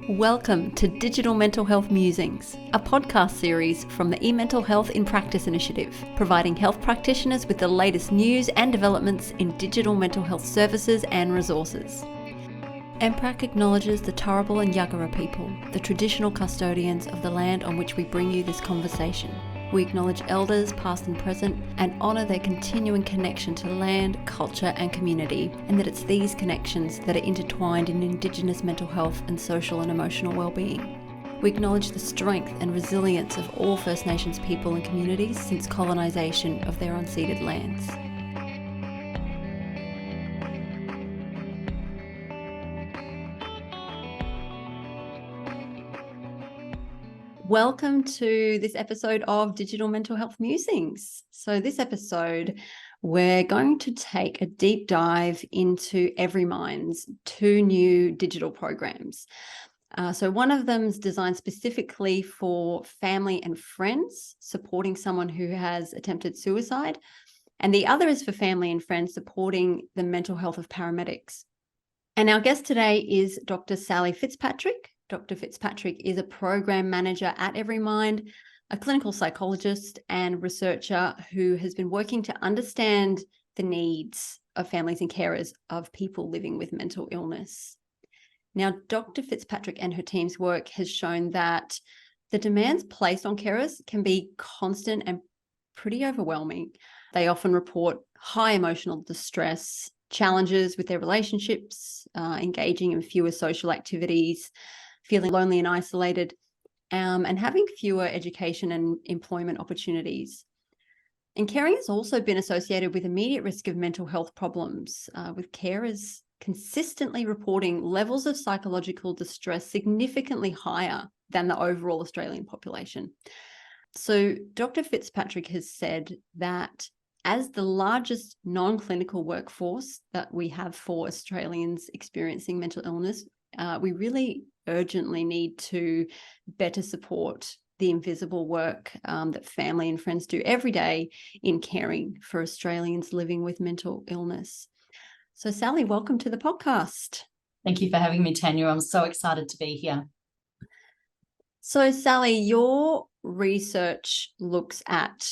Welcome to Digital Mental Health Musings, a podcast series from the eMental Health in Practice initiative, providing health practitioners with the latest news and developments in digital mental health services and resources. MPRAC acknowledges the Turrbal and Yagara people, the traditional custodians of the land on which we bring you this conversation. We acknowledge elders past and present and honour their continuing connection to land, culture and community, and that it's these connections that are intertwined in Indigenous mental health and social and emotional wellbeing. We acknowledge the strength and resilience of all First Nations people and communities since colonisation of their unceded lands. Welcome to this episode of Digital Mental Health Musings. So this episode, we're going to take a deep dive into Everymind's two new digital programs. So one of them is designed specifically for family and friends, supporting someone who has attempted suicide. And the other is for family and friends, supporting the mental health of paramedics. And our guest today is Dr. Sally Fitzpatrick. Dr. Fitzpatrick is a program manager at Everymind, a clinical psychologist and researcher who has been working to understand the needs of families and carers of people living with mental illness. Now, Dr. Fitzpatrick and her team's work has shown that the demands placed on carers can be constant and pretty overwhelming. They often report high emotional distress, challenges with their relationships, engaging in fewer social activities, feeling lonely and isolated, and having fewer education and employment opportunities. And caring has also been associated with immediate risk of mental health problems, with carers consistently reporting levels of psychological distress significantly higher than the overall Australian population. So Dr. Fitzpatrick has said that as the largest non-clinical workforce that we have for Australians experiencing mental illness, we really urgently need to better support the invisible work that family and friends do every day in caring for Australians living with mental illness. So Sally, welcome to the podcast. Thank you for having me, Tanya. I'm so excited to be here. So Sally, your research looks at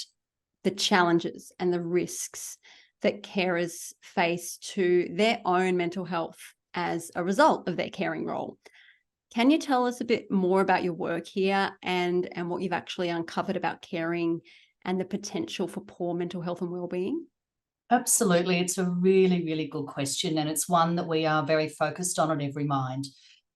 the challenges and the risks that carers face to their own mental health as a result of their caring role. Can you tell us a bit more about your work here and what you've actually uncovered about caring and the potential for poor mental health and wellbeing? Absolutely. It's a really, really good question, and it's one that we are very focused on at Everymind.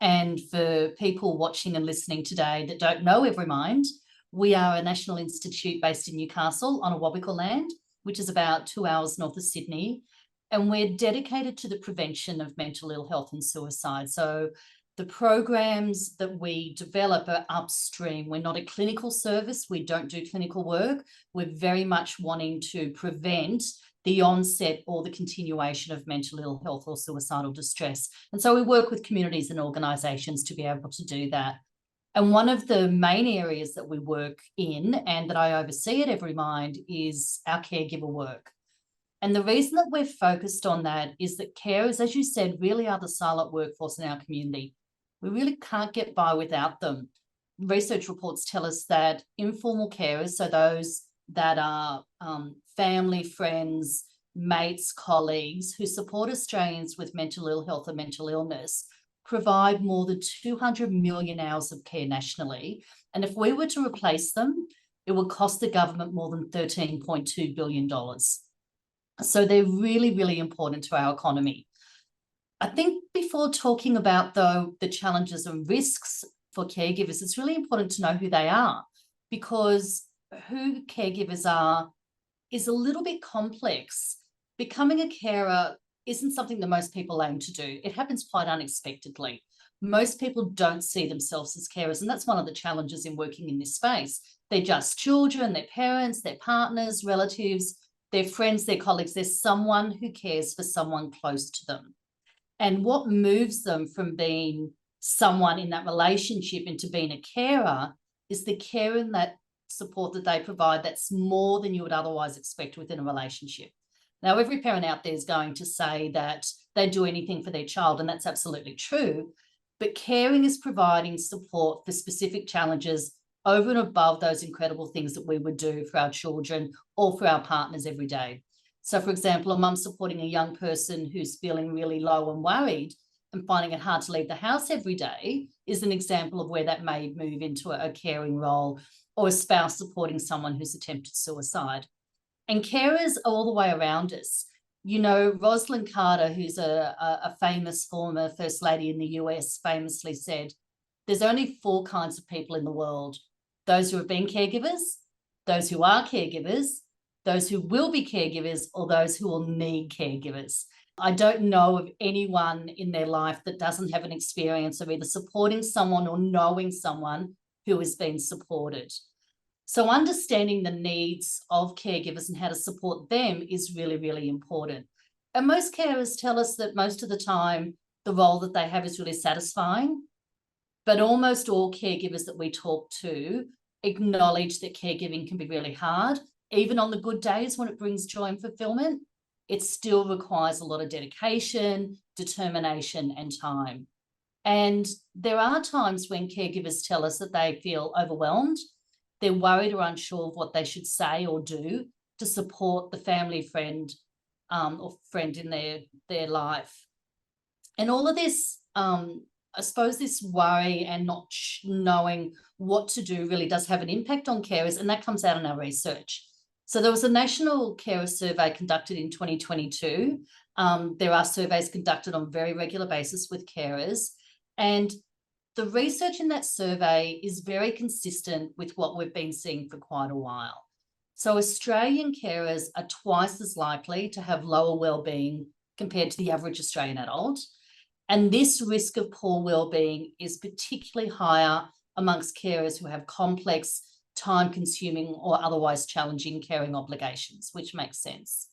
And for people watching and listening today that don't know Everymind, we are a national institute based in Newcastle on Awabakal land, which is about 2 hours north of Sydney. And we're dedicated to the prevention of mental ill health and suicide. So the programs that we develop are upstream. We're not a clinical service. We don't do clinical work. We're very much wanting to prevent the onset or the continuation of mental ill health or suicidal distress. And so we work with communities and organisations to be able to do that. And one of the main areas that we work in and that I oversee at Everymind is our caregiver work. And the reason that we're focused on that is that carers, as you said, really are the silent workforce in our community. We really can't get by without them. Research reports tell us that informal carers, so those that are family, friends, mates, colleagues who support Australians with mental ill health or mental illness, provide more than 200 million hours of care nationally. And if we were to replace them, it would cost the government more than $13.2 billion. So they're really, really important to our economy. I think before talking about, though, the challenges and risks for caregivers, it's really important to know who they are, because who caregivers are is a little bit complex. Becoming a carer isn't something that most people aim to do. It happens quite unexpectedly. Most people don't see themselves as carers, and that's one of the challenges in working in this space. They're just children, their parents, their partners, relatives, their friends, their colleagues. There's someone who cares for someone close to them. And what moves them from being someone in that relationship into being a carer is the care and that support that they provide that's more than you would otherwise expect within a relationship. Now, every parent out there is going to say that they'd do anything for their child, and that's absolutely true. But caring is providing support for specific challenges over and above those incredible things that we would do for our children or for our partners every day. So, for example, a mum supporting a young person who's feeling really low and worried and finding it hard to leave the house every day is an example of where that may move into a caring role, or a spouse supporting someone who's attempted suicide. And carers are all the way around us. You know, Rosalind Carter, who's a famous former First Lady in the US, famously said, there's only 4 kinds of people in the world: those who have been caregivers, those who are caregivers, those who will be caregivers, or those who will need caregivers. I don't know of anyone in their life that doesn't have an experience of either supporting someone or knowing someone who has been supported. So understanding the needs of caregivers and how to support them is really, really important. And most carers tell us that most of the time, the role that they have is really satisfying. But almost all caregivers that we talk to acknowledge that caregiving can be really hard. Even on the good days when it brings joy and fulfillment, it still requires a lot of dedication, determination, and time. And there are times when caregivers tell us that they feel overwhelmed. They're worried or unsure of what they should say or do to support the family friend or friend in their life. And all of this, I suppose this worry and not knowing what to do really does have an impact on carers, and that comes out in our research. So there was a national carer survey conducted in 2022. There are surveys conducted on a very regular basis with carers, and the research in that survey is very consistent with what we've been seeing for quite a while. So Australian carers are twice as likely to have lower wellbeing compared to the average Australian adult. And this risk of poor wellbeing is particularly higher amongst carers who have complex, time-consuming or otherwise challenging caring obligations, which makes sense.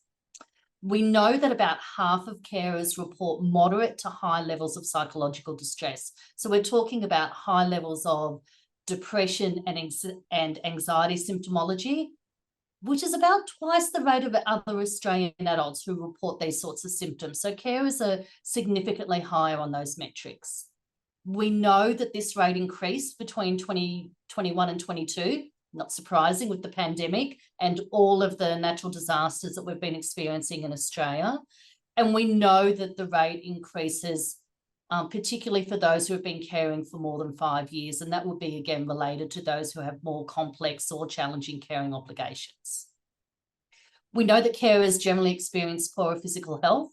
We know that about half of carers report moderate to high levels of psychological distress. So we're talking about high levels of depression and anxiety symptomology, which is about twice the rate of other Australian adults who report these sorts of symptoms. So carers are significantly higher on those metrics. We know that this rate increased between 2021 and 22, not surprising with the pandemic and all of the natural disasters that we've been experiencing in Australia. And we know that the rate increases, particularly for those who have been caring for more than 5 years. And that would be, again, related to those who have more complex or challenging caring obligations. We know that carers generally experience poorer physical health.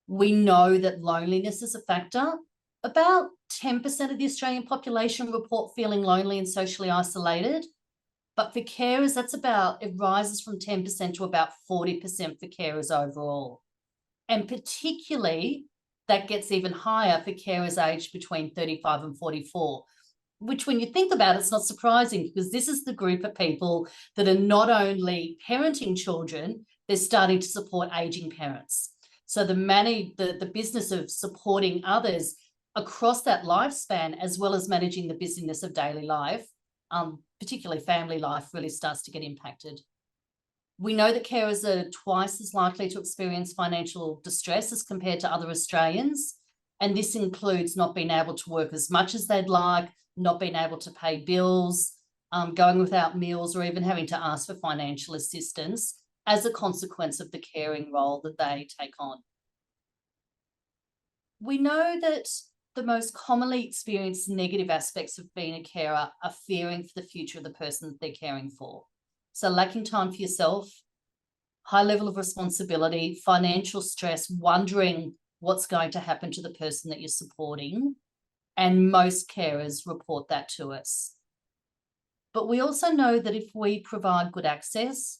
We know that loneliness is a factor. About 10% of the Australian population report feeling lonely and socially isolated. But for carers, it rises from 10% to about 40% for carers overall. And particularly, that gets even higher for carers aged between 35 and 44, which when you think about it, it's not surprising, because this is the group of people that are not only parenting children, they're starting to support aging parents. So the business of supporting others across that lifespan, as well as managing the busyness of daily life, particularly family life, really starts to get impacted. We know that carers are twice as likely to experience financial distress as compared to other Australians. And this includes not being able to work as much as they'd like, not being able to pay bills, going without meals, or even having to ask for financial assistance as a consequence of the caring role that they take on. We know that the most commonly experienced negative aspects of being a carer are fearing for the future of the person that they're caring for. So lacking time for yourself, high level of responsibility, financial stress, wondering what's going to happen to the person that you're supporting. And most carers report that to us. But we also know that if we provide good access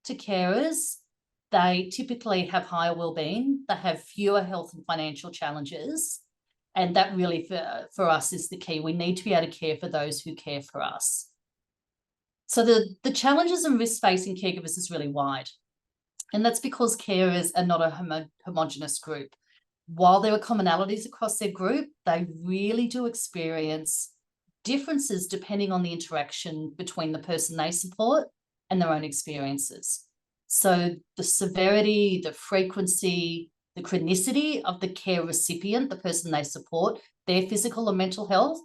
to carers, they typically have higher wellbeing, they have fewer health and financial challenges. And that really, for us, is the key. We need to be able to care for those who care for us. So the challenges and risks facing caregivers is really wide. And that's because carers are not a homogenous group. While there are commonalities across their group, they really do experience differences depending on the interaction between the person they support and their own experiences. So the severity, the frequency, the chronicity of the care recipient, the person they support, their physical and mental health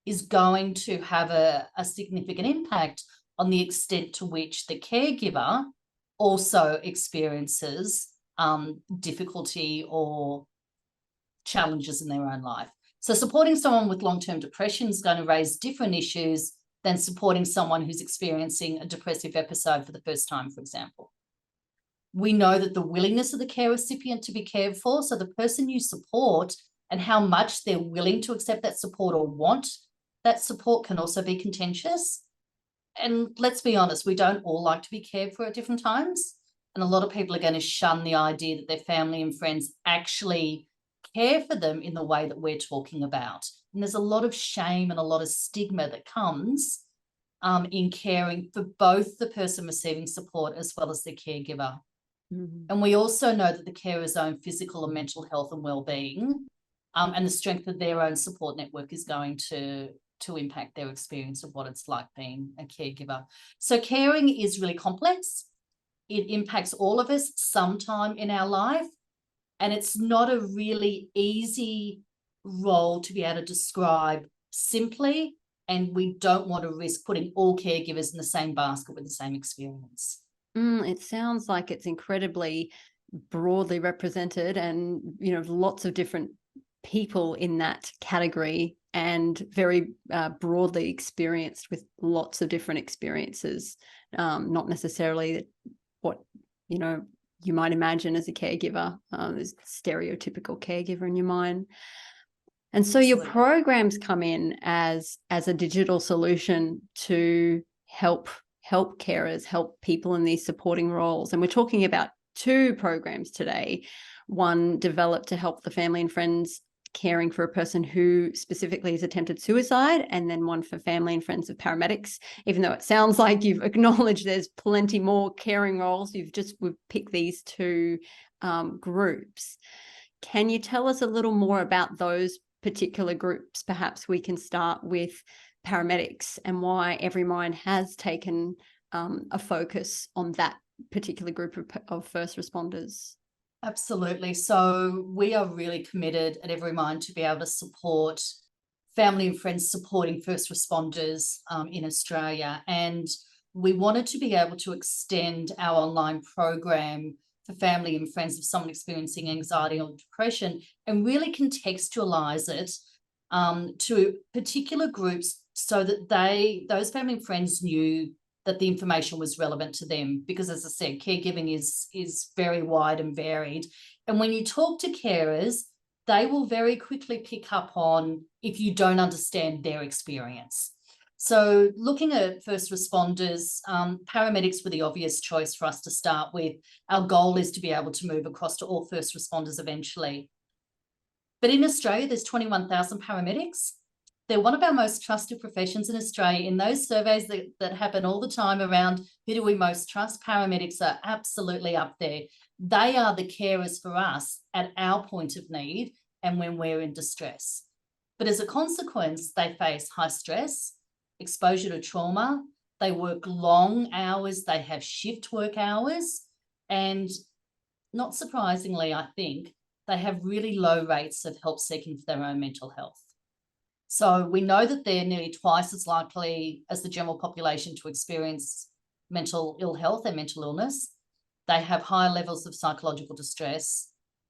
is going to have a significant impact on the extent to which the caregiver also experiences difficulty or challenges in their own life. So supporting someone with long-term depression is going to raise different issues than supporting someone who's experiencing a depressive episode for the first time, for example. We know that the willingness of the care recipient to be cared for, so the person you support and how much they're willing to accept that support or want that support can also be contentious. And let's be honest, we don't all like to be cared for at different times. And a lot of people are going to shun the idea that their family and friends actually care for them in the way that we're talking about. And there's a lot of shame and a lot of stigma that comes in caring for both the person receiving support as well as the caregiver. Mm-hmm. And we also know that the carer's own physical and mental health and well-being and the strength of their own support network is going to impact their experience of what it's like being a caregiver. So caring is really complex. It impacts all of us sometime in our life. And it's not a really easy role to be able to describe simply. And we don't want to risk putting all caregivers in the same basket with the same experience. It sounds like it's incredibly broadly represented and, lots of different people in that category and very broadly experienced with lots of different experiences, not necessarily what, you might imagine as a caregiver. There's stereotypical caregiver in your mind. And so your programs come in as a digital solution to help carers, help people in these supporting roles. And we're talking about two programs today, one developed to help the family and friends caring for a person who specifically has attempted suicide, and then one for family and friends of paramedics. Even though it sounds like you've acknowledged there's plenty more caring roles, we've picked these two groups. Can you tell us a little more about those particular groups? Perhaps we can start with paramedics and why Everymind has taken a focus on that particular group of first responders. Absolutely. So we are really committed at Everymind to be able to support family and friends supporting first responders in Australia. And we wanted to be able to extend our online program for family and friends of someone experiencing anxiety or depression and really contextualize it to particular groups so that those family and friends knew that the information was relevant to them. Because as I said, caregiving is very wide and varied. And when you talk to carers, they will very quickly pick up on if you don't understand their experience. So looking at first responders, paramedics were the obvious choice for us to start with. Our goal is to be able to move across to all first responders eventually. But in Australia, there's 21,000 paramedics. They're one of our most trusted professions in Australia. In those surveys that happen all the time around who do we most trust, paramedics are absolutely up there. They are the carers for us at our point of need and when we're in distress. But as a consequence, they face high stress, exposure to trauma, they work long hours, they have shift work hours, and not surprisingly, I think, they have really low rates of help seeking for their own mental health. So we know that they're nearly twice as likely as the general population to experience mental ill health and mental illness. They have higher levels of psychological distress.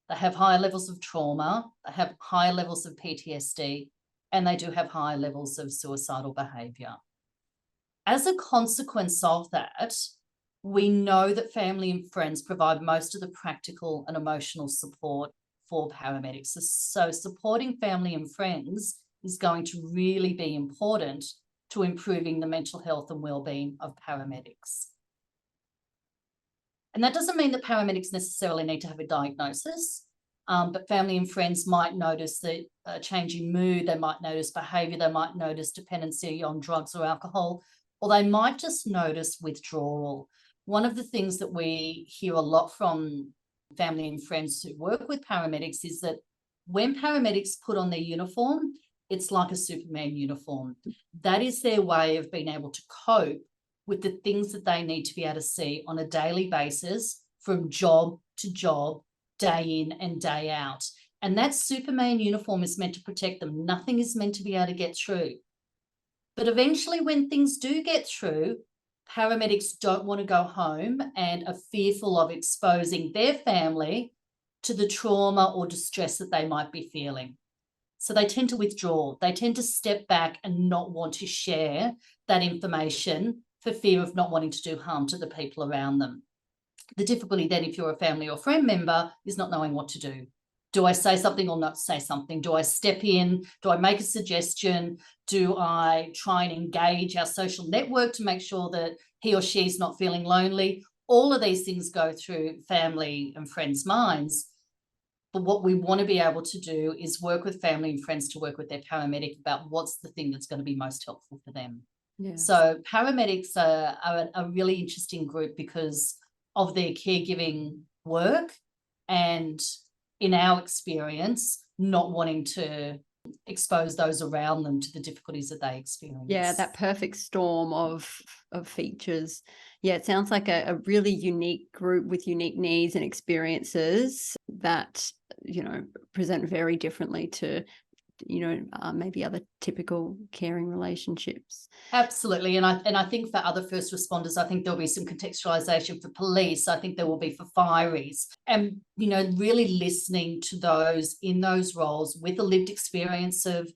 They have higher levels of trauma. They have higher levels of PTSD, and they do have higher levels of suicidal behaviour. As a consequence of that, we know that family and friends provide most of the practical and emotional support for paramedics. So supporting family and friends is going to really be important to improving the mental health and wellbeing of paramedics. And that doesn't mean that paramedics necessarily need to have a diagnosis, but family and friends might notice that a change in mood, they might notice behaviour, they might notice dependency on drugs or alcohol, or they might just notice withdrawal. One of the things that we hear a lot from family and friends who work with paramedics is that when paramedics put on their uniform, it's like a Superman uniform. That is their way of being able to cope with the things that they need to be able to see on a daily basis from job to job day in and day out. And that Superman uniform is meant to protect them. Nothing is meant to be able to get through. But eventually, when things do get through, paramedics don't want to go home and are fearful of exposing their family to the trauma or distress that they might be feeling. So they tend to withdraw. They tend to step back and not want to share that information for fear of not wanting to do harm to the people around them. The difficulty then, if you're a family or friend member, is not knowing what to do. Do I say something or not say something? Do I step in? Do I make a suggestion? Do I try and engage our social network to make sure that he or she's not feeling lonely? All of these things go through family and friends' minds. But what we want to be able to do is work with family and friends to work with their paramedic about what's the thing that's going to be most helpful for them. Yes. So paramedics are a really interesting group because of their caregiving work and, in our experience, not wanting to expose those around them to the difficulties that they experience. Yeah, that perfect storm of features. Yeah, it sounds like a really unique group with unique needs and experiences that, present very differently to, maybe other typical caring relationships. Absolutely. And I think for other first responders, I think there'll be some contextualization for police. I think there will be for fireys. And, really listening to those in those roles with a lived experience of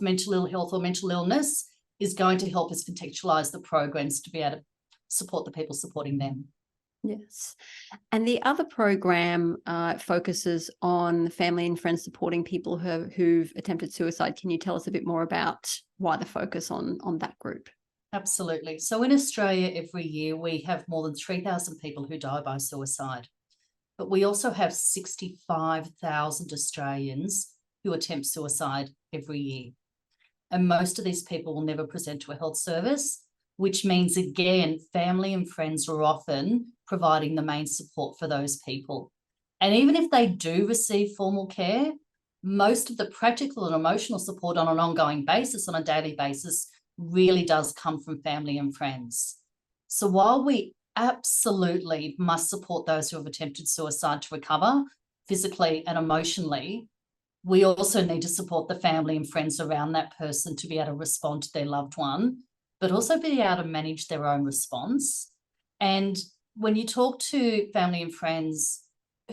mental ill health or mental illness is going to help us contextualize the programs to be able to support the people supporting them. Yes. And the other program focuses on family and friends supporting people who've attempted suicide. Can you tell us a bit more about why the focus on that group? Absolutely. So in Australia, every year we have more than 3,000 people who die by suicide. But we also have 65,000 Australians who attempt suicide every year. And most of these people will never present to a health service, which means, again, family and friends are often providing the main support for those people. And even if they do receive formal care, most of the practical and emotional support on an ongoing basis, on a daily basis, really does come from family and friends. So while we absolutely must support those who have attempted suicide to recover physically and emotionally, we also need to support the family and friends around that person to be able to respond to their loved one, but also be able to manage their own response. And when you talk to family and friends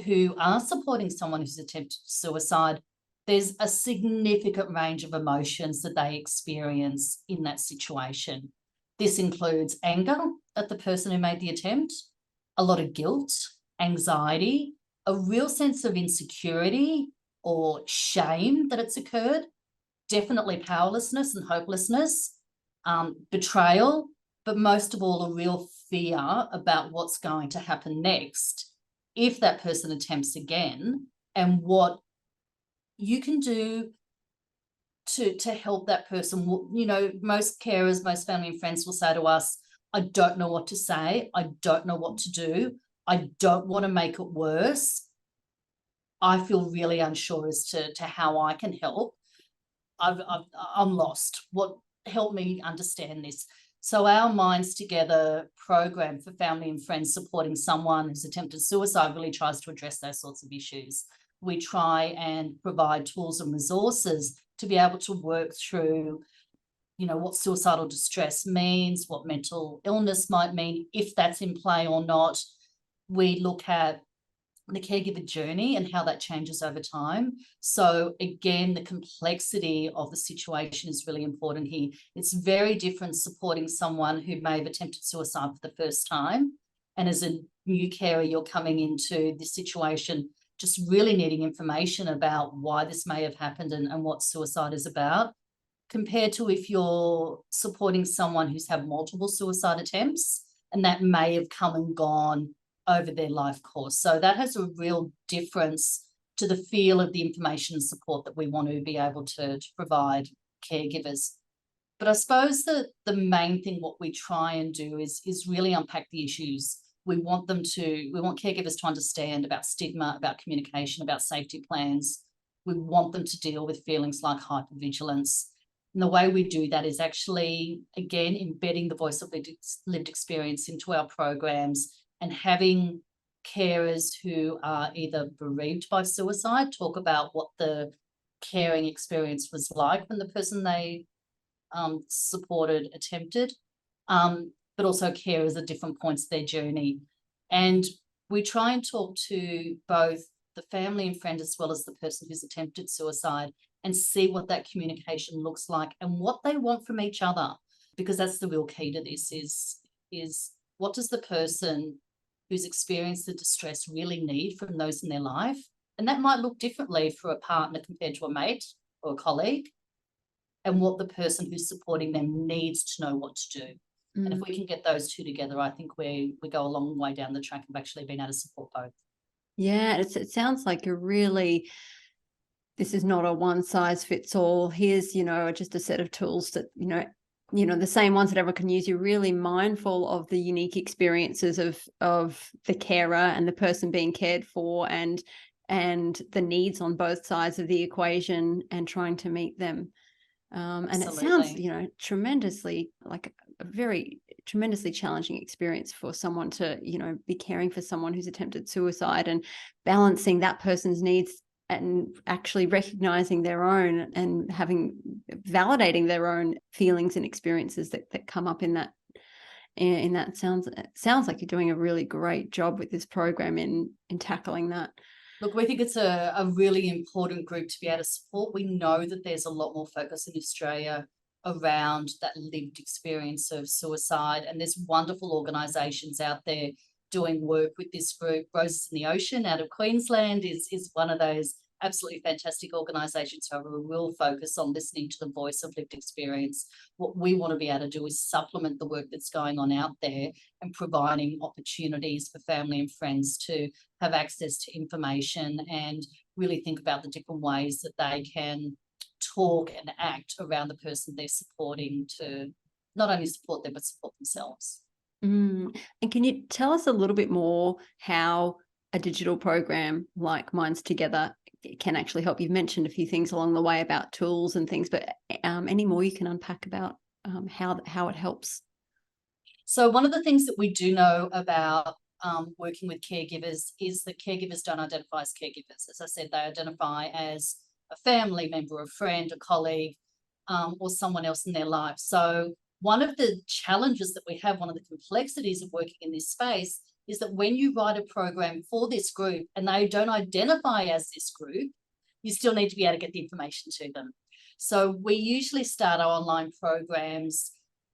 who are supporting someone who's attempted suicide, there's a significant range of emotions that they experience in that situation. This includes anger at the person who made the attempt, a lot of guilt, anxiety, a real sense of insecurity or shame that it's occurred, definitely powerlessness and hopelessness, betrayal, but most of all, a real fear about what's going to happen next if that person attempts again, and what you can do to help that person. Most carers, most family and friends will say to us, I don't know what to say. I don't know what to do. I don't want to make it worse. I feel really unsure as to how I can help. I'm lost. Help me understand this. So our Minds Together program for family and friends supporting someone who's attempted suicide really tries to address those sorts of issues. We try and provide tools and resources to be able to work through, what suicidal distress means, what mental illness might mean, if that's in play or not. We look at the caregiver journey and how that changes over time. So again, the complexity of the situation is really important here. It's very different supporting someone who may have attempted suicide for the first time, and as a new carer, you're coming into this situation just really needing information about why this may have happened and what suicide is about, compared to if you're supporting someone who's had multiple suicide attempts and that may have come and gone over their life course. So that has a real difference to the feel of the information and support that we want to be able to provide caregivers. But I suppose that the main thing what we try and do is really unpack the issues. We want caregivers to understand about stigma, about communication, about safety plans. We want them to deal with feelings like hypervigilance. And the way we do that is actually, again, embedding the voice of lived experience into our programs and having carers who are either bereaved by suicide talk about what the caring experience was like when the person they supported attempted, but also carers at different points of their journey. And we try and talk to both the family and friend as well as the person who's attempted suicide and see what that communication looks like and what they want from each other, because that's the real key to this is what does the person who's experienced the distress really need from those in their life? And that might look differently for a partner compared to a mate or a colleague, and what the person who's supporting them needs to know what to do. And if we can get those two together, I think we go a long way down the track of actually being able to support both. Yeah, it sounds like you're really, this is not a one size fits all. Here's, just a set of tools that, the same ones that everyone can use. You're really mindful of the unique experiences of the carer and the person being cared for, and the needs on both sides of the equation, and trying to meet them. And it sounds, tremendously like a very tremendously challenging experience for someone to, be caring for someone who's attempted suicide and balancing that person's needs and actually recognizing their own and validating their own feelings and experiences that come up in that. Sounds like you're doing a really great job with this program in tackling that. Look, we think it's a really important group to be able to support. We know that there's a lot more focus in Australia around that lived experience of suicide, and there's wonderful organisations out there doing work with this group. Roses in the Ocean out of Queensland is one of those absolutely fantastic organisations who have a real focus on listening to the voice of lived experience. What we want to be able to do is supplement the work that's going on out there and providing opportunities for family and friends to have access to information and really think about the different ways that they can talk and act around the person they're supporting to not only support them, but support themselves. And can you tell us a little bit more how a digital program like Minds Together can actually help? You've mentioned a few things along the way about tools and things, but any more you can unpack about how it helps? So one of the things that we do know about working with caregivers is that caregivers don't identify as caregivers. As I said, they identify as a family member, a friend, a colleague, or someone else in their life. So one of the challenges that we have, one of the complexities of working in this space, is that when you write a program for this group and they don't identify as this group, you still need to be able to get the information to them. So we usually start our online programs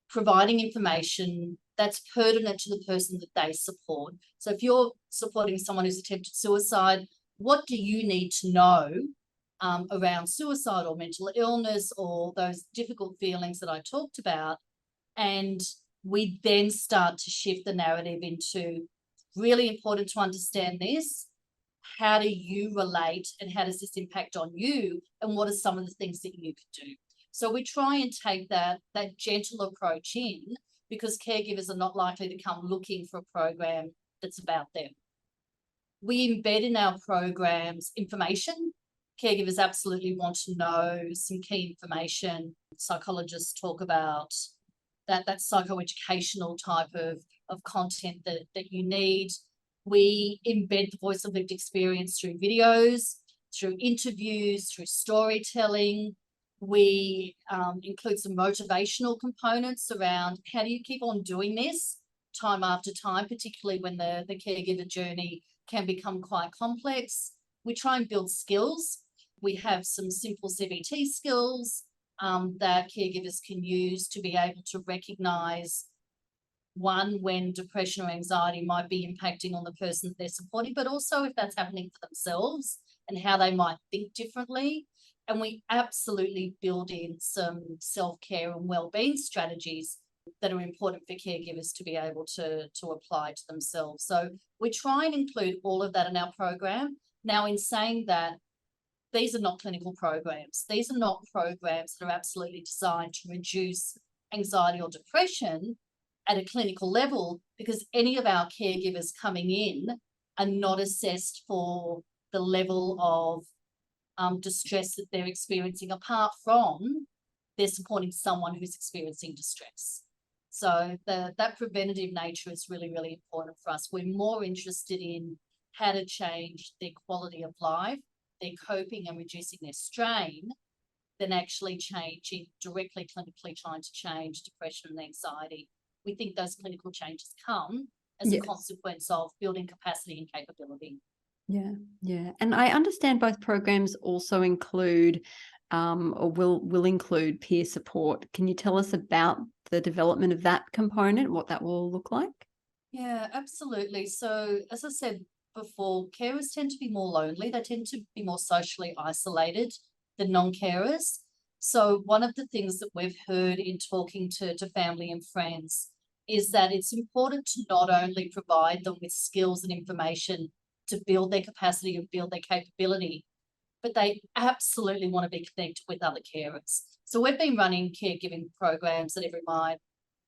providing information that's pertinent to the person that they support. So if you're supporting someone who's attempted suicide, what do you need to know around suicide or mental illness or those difficult feelings that I talked about? And we then start to shift the narrative into really important to understand this. How do you relate and how does this impact on you? And what are some of the things that you could do? So we try and take that gentle approach in, because caregivers are not likely to come looking for a program that's about them. We embed in our programs information. Caregivers absolutely want to know some key information. Psychologists talk about that psychoeducational type of content that you need. We embed the voice of lived experience through videos, through interviews, through storytelling. We include some motivational components around how do you keep on doing this time after time, particularly when the caregiver journey can become quite complex. We try and build skills. We have some simple CBT skills that caregivers can use to be able to recognise, one, when depression or anxiety might be impacting on the person that they're supporting, but also if that's happening for themselves and how they might think differently. And we absolutely build in some self-care and wellbeing strategies that are important for caregivers to be able to apply to themselves. So we try and include all of that in our program. Now, in saying that, these are not clinical programs. These are not programs that are absolutely designed to reduce anxiety or depression at a clinical level, because any of our caregivers coming in are not assessed for the level of distress that they're experiencing, apart from they're supporting someone who's experiencing distress. So that preventative nature is really, really important for us. We're more interested in how to change their quality of life, their coping and reducing their strain, than actually changing directly clinically trying to change depression and anxiety. We think those clinical changes come as a consequence of building capacity and capability. Yeah, yeah. And I understand both programs also include or will include peer support. Can you tell us about the development of that component, what that will look like? Yeah, absolutely. So as I said before, carers tend to be more lonely. They tend to be more socially isolated than non-carers. So one of the things that we've heard in talking to family and friends is that it's important to not only provide them with skills and information to build their capacity and build their capability, but they absolutely want to be connected with other carers. So we've been running caregiving programs at Every Mind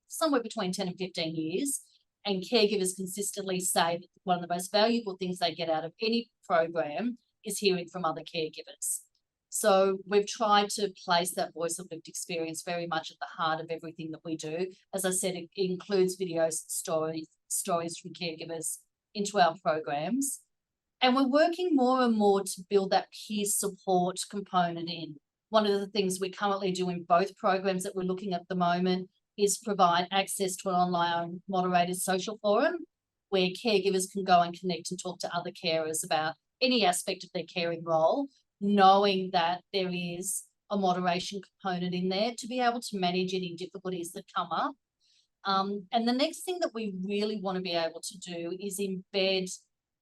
somewhere between 10 and 15 years. And caregivers consistently say that one of the most valuable things they get out of any program is hearing from other caregivers. So we've tried to place that voice of lived experience very much at the heart of everything that we do. As I said, it includes videos, stories from caregivers into our programs. And we're working more and more to build that peer support component in. One of the things we currently do in both programs that we're looking at the moment is provide access to an online moderated social forum where caregivers can go and connect and talk to other carers about any aspect of their caring role, knowing that there is a moderation component in there to be able to manage any difficulties that come up. And the next thing that we really want to be able to do is embed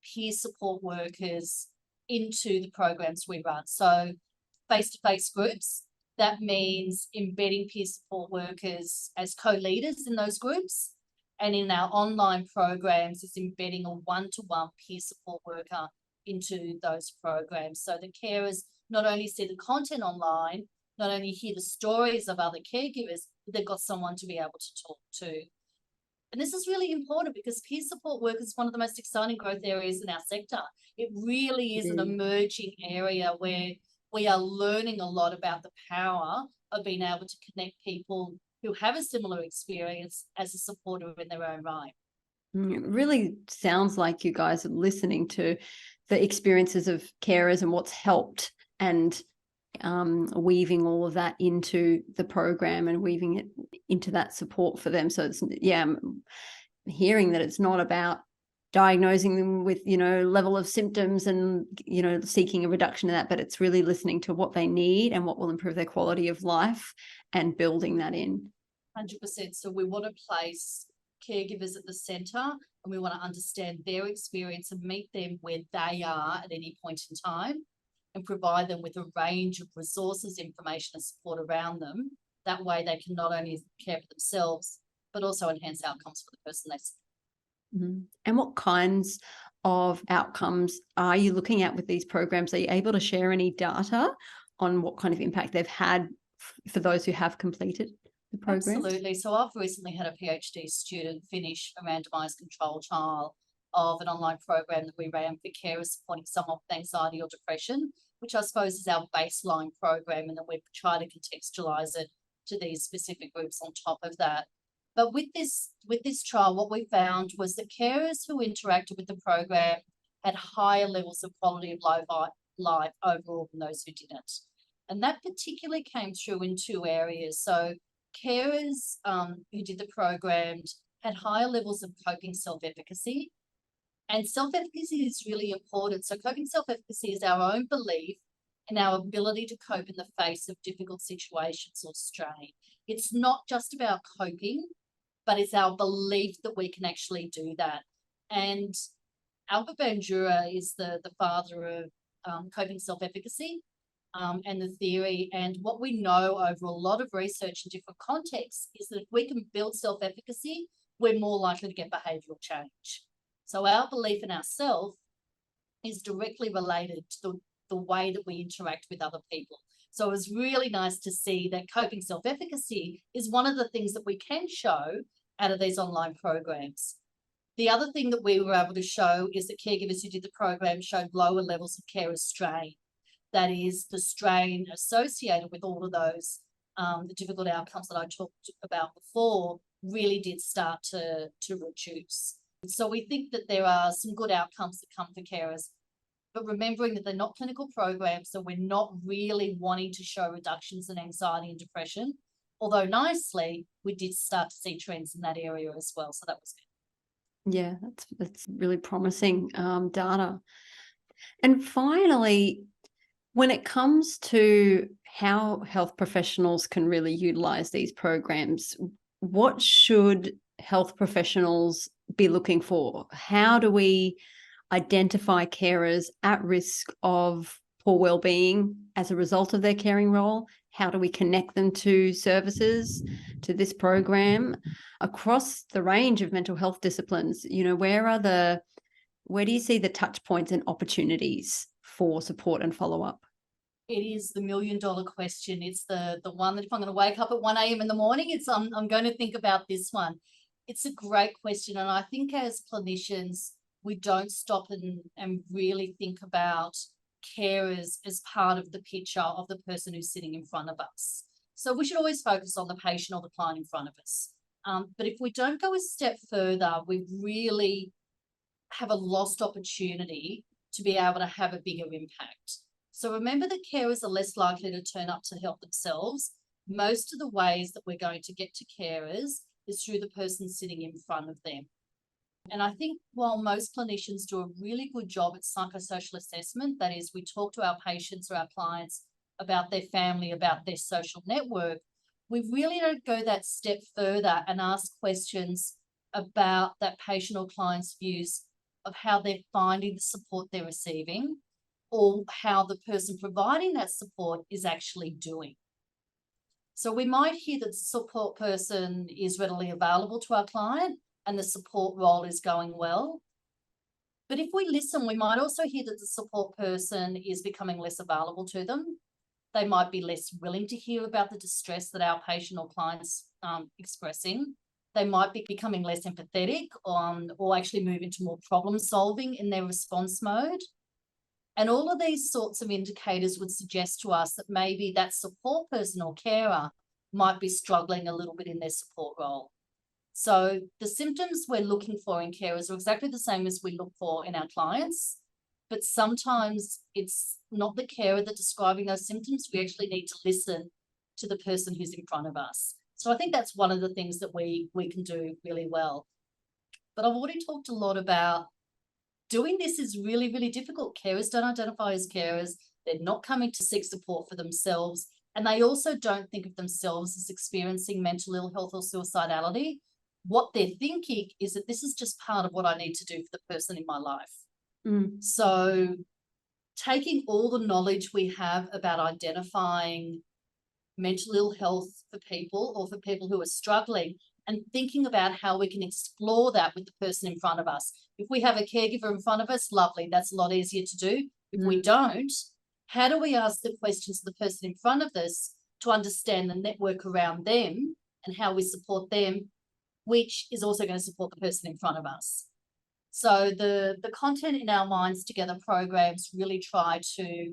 peer support workers into the programs we run. So face-to-face groups, that means embedding peer support workers as co-leaders in those groups. And in our online programs, it's embedding a one-to-one peer support worker into those programs. So the carers not only see the content online, not only hear the stories of other caregivers, but they've got someone to be able to talk to. And this is really important because peer support work is one of the most exciting growth areas in our sector. It really is an emerging area where we are learning a lot about the power of being able to connect people who have a similar experience as a supporter in their own right. It really sounds like you guys are listening to the experiences of carers and what's helped, and weaving all of that into the program and weaving it into that support for them. So it's, I'm hearing that it's not about diagnosing them with, level of symptoms and, seeking a reduction in that, but it's really listening to what they need and what will improve their quality of life and building that in. 100%. So we want to place caregivers at the centre, and we want to understand their experience and meet them where they are at any point in time, and provide them with a range of resources, information and support around them. That way they can not only care for themselves, but also enhance outcomes for the person they see. Mm-hmm. And what kinds of outcomes are you looking at with these programs? Are you able to share any data on what kind of impact they've had for those who have completed the program? Absolutely. So I've recently had a PhD student finish a randomised control trial of an online program that we ran for carers supporting someone with anxiety or depression, which I suppose is our baseline program, and then we try to contextualise it to these specific groups on top of that. But with this trial, what we found was that carers who interacted with the program had higher levels of quality of life overall than those who didn't. And that particularly came through in two areas. So carers who did the program had higher levels of coping self-efficacy. And self-efficacy is really important. So coping self-efficacy is our own belief in our ability to cope in the face of difficult situations or strain. It's not just about coping, but it's our belief that we can actually do that. And Albert Bandura is the father of coping self-efficacy and the theory. And what we know over a lot of research in different contexts is that if we can build self-efficacy, we're more likely to get behavioural change. So our belief in ourselves is directly related to the way that we interact with other people. So it was really nice to see that coping self-efficacy is one of the things that we can show out of these online programs. The other thing that we were able to show is that caregivers who did the program showed lower levels of carer strain. That is the strain associated with all of those the difficult outcomes that I talked about before, really did start to reduce. So we think that there are some good outcomes that come for carers, but remembering that they're not clinical programs, so we're not really wanting to show reductions in anxiety and depression. Although nicely, we did start to see trends in that area as well. So that was good. Yeah, that's really promising data. And finally, when it comes to how health professionals can really utilize these programs, what should health professionals be looking for? How do we identify carers at risk of poor wellbeing as a result of their caring role? How do we connect them to services, to this program across the range of mental health disciplines? You know, where do you see the touch points and opportunities for support and follow-up? It is the $1 million question. It's the one that if I'm going to wake up at 1 a.m. in the morning, I'm going to think about this one. It's a great question. And I think as clinicians, we don't stop and really think about carers as part of the picture of the person who's sitting in front of us. So we should always focus on the patient or the client in front of us. But if we don't go a step further, we really have a lost opportunity to be able to have a bigger impact. So remember that carers are less likely to turn up to help themselves. Most of the ways that we're going to get to carers is through the person sitting in front of them. And I think while most clinicians do a really good job at psychosocial assessment, that is, we talk to our patients or our clients about their family, about their social network, we really don't go that step further and ask questions about that patient or client's views of how they're finding the support they're receiving or how the person providing that support is actually doing. So we might hear that the support person is readily available to our client and the support role is going well. But if we listen, we might also hear that the support person is becoming less available to them. They might be less willing to hear about the distress that our patient or client's expressing. They might be becoming less empathetic or actually move into more problem solving in their response mode. And all of these sorts of indicators would suggest to us that maybe that support person or carer might be struggling a little bit in their support role. So the symptoms we're looking for in carers are exactly the same as we look for in our clients, but sometimes it's not the carer that's describing those symptoms. We actually need to listen to the person who's in front of us. So I think that's one of the things that we can do really well. But I've already talked a lot about doing this is really, really difficult. Carers don't identify as carers. They're not coming to seek support for themselves. And they also don't think of themselves as experiencing mental ill health or suicidality. What they're thinking is that this is just part of what I need to do for the person in my life. So taking all the knowledge we have about identifying mental ill health for people or for people who are struggling and thinking about how we can explore that with the person in front of us. If we have a caregiver in front of us, lovely, that's a lot easier to do. If we don't, how do we ask the questions of the person in front of us to understand the network around them and how we support them, which is also going to support the person in front of us. So the content in our Minds Together programs really try to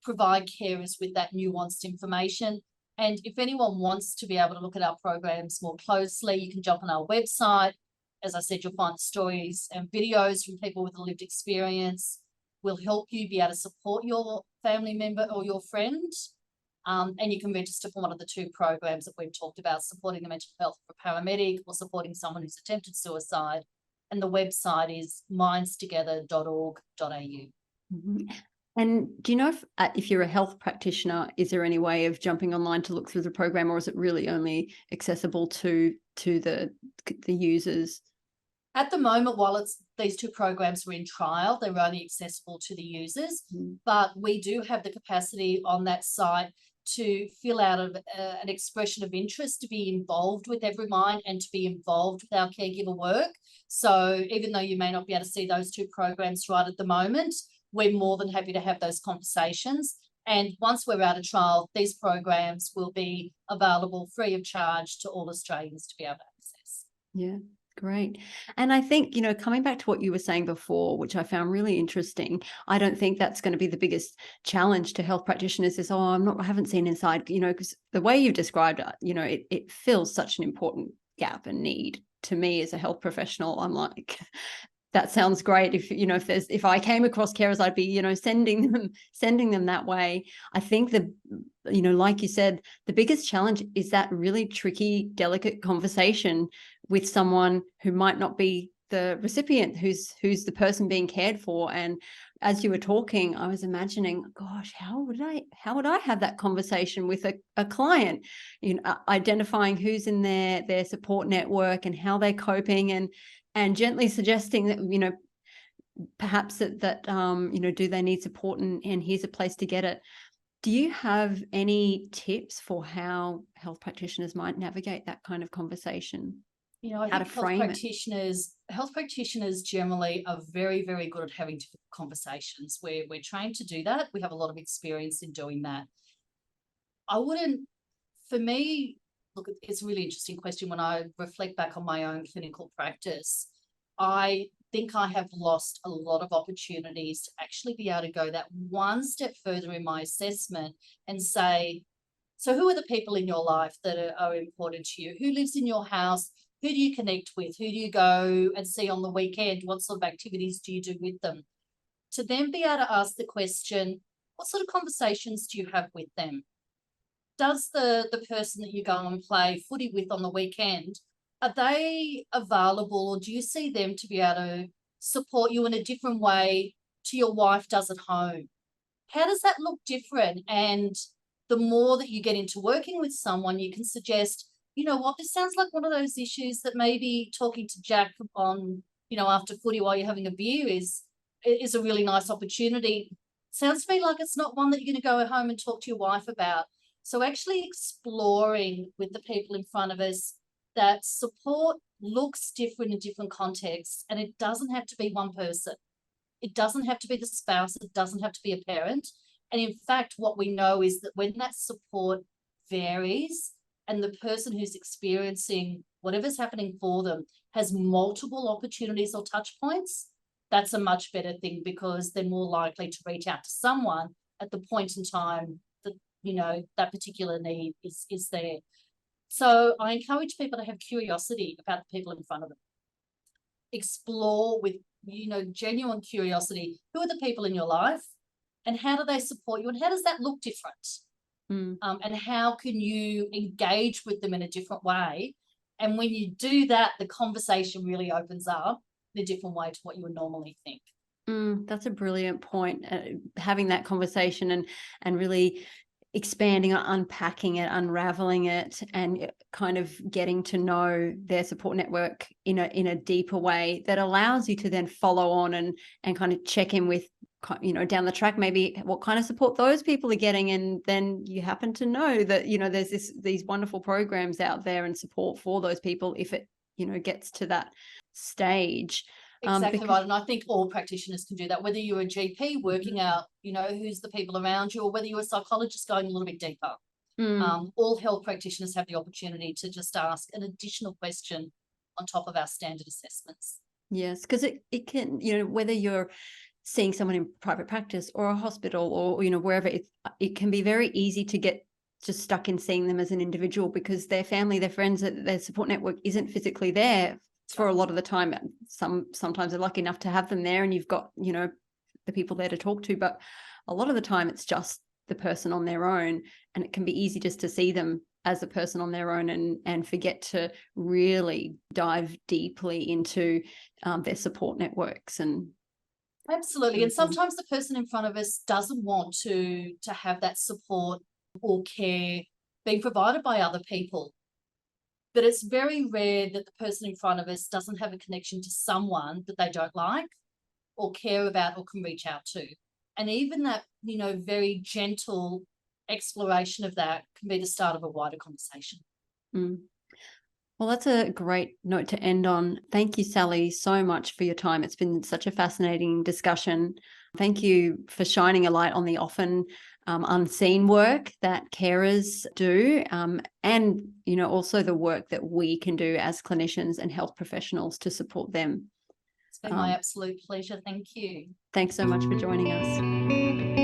provide carers with that nuanced information. And if anyone wants to be able to look at our programs more closely, you can jump on our website. As I said, you'll find stories and videos from people with a lived experience. We'll help you be able to support your family member or your friend. And you can register for one of the two programs that we've talked about, supporting the mental health of a paramedic or supporting someone who's attempted suicide. And the website is mindstogether.org.au. And do you know if you're a health practitioner, is there any way of jumping online to look through the program, or is it really only accessible to the users? At the moment, while these two programs were in trial, they're only accessible to the users, but we do have the capacity on that site to fill out an expression of interest to be involved with Every Mind and to be involved with our caregiver work. So even though you may not be able to see those two programs right at the moment, we're more than happy to have those conversations. And once we're out of trial, these programs will be available free of charge to all Australians to be able to access. Yeah. Great. And I think, coming back to what you were saying before, which I found really interesting, I don't think that's going to be the biggest challenge to health practitioners is, I haven't seen inside, because the way you've described it, it fills such an important gap and need. To me, as a health professional, I'm like, that sounds great. If I came across carers, I'd be, sending them that way. I think like you said, the biggest challenge is that really tricky, delicate conversation with someone who might not be the recipient, who's the person being cared for. And as you were talking, I was imagining, gosh, how would I have that conversation with a client, identifying who's in their support network and how they're coping, and gently suggesting that, perhaps that do they need support, and here's a place to get it. Do you have any tips for how health practitioners might navigate that kind of conversation? I think health practitioners generally are very, very good at having difficult conversations. We're trained to do that. We have a lot of experience in doing that. For me, look, it's a really interesting question. When I reflect back on my own clinical practice, I think I have lost a lot of opportunities to actually be able to go that one step further in my assessment and say, so who are the people in your life that are important to you? Who lives in your house? Who do you connect with? Who do you go and see on the weekend? What sort of activities do you do with them? To then be able to ask the question, what sort of conversations do you have with them? Does the person that you go and play footy with on the weekend, are they available, or do you see them to be able to support you in a different way to your wife does at home? How does that look different? And the more that you get into working with someone, you can suggest, you know what, this sounds like one of those issues that maybe talking to Jack on, after footy while you're having a beer is a really nice opportunity. Sounds to me like it's not one that you're going to go home and talk to your wife about. So actually exploring with the people in front of us that support looks different in different contexts, and it doesn't have to be one person. It doesn't have to be the spouse. It doesn't have to be a parent. And in fact, what we know is that when that support varies and the person who's experiencing whatever's happening for them has multiple opportunities or touch points, that's a much better thing, because they're more likely to reach out to someone at the point in time that, that particular need is there. So I encourage people to have curiosity about the people in front of them. Explore with, genuine curiosity. Who are the people in your life, and how do they support you, and how does that look different? And how can you engage with them in a different way? And when you do that, the conversation really opens up in a different way to what you would normally think. That's a brilliant point. Having that conversation and really expanding or unpacking it, unraveling it, and kind of getting to know their support network in a deeper way that allows you to then follow on and kind of check in with, down the track, maybe what kind of support those people are getting. And then you happen to know that, there's these wonderful programs out there and support for those people if it, gets to that stage. Exactly right. And I think all practitioners can do that, whether you're a GP working out, who's the people around you, or whether you're a psychologist going a little bit deeper. All health practitioners have the opportunity to just ask an additional question on top of our standard assessments. Yes, because it can, whether you're seeing someone in private practice or a hospital or, wherever, it can be very easy to get just stuck in seeing them as an individual, because their family, their friends, their support network isn't physically there for a lot of the time. Sometimes they're lucky enough to have them there, and you've got, the people there to talk to, but a lot of the time it's just the person on their own, and it can be easy just to see them as a person on their own and forget to really dive deeply into their support networks. And absolutely. And sometimes the person in front of us doesn't want to have that support or care being provided by other people. But it's very rare that the person in front of us doesn't have a connection to someone that they don't like or care about or can reach out to. And even that, very gentle exploration of that can be the start of a wider conversation. Well, that's a great note to end on. Thank you, Sally, so much for your time. It's been such a fascinating discussion. Thank you for shining a light on the often unseen work that carers do, and also the work that we can do as clinicians and health professionals to support them. It's been my absolute pleasure. Thank you. Thanks so much for joining us.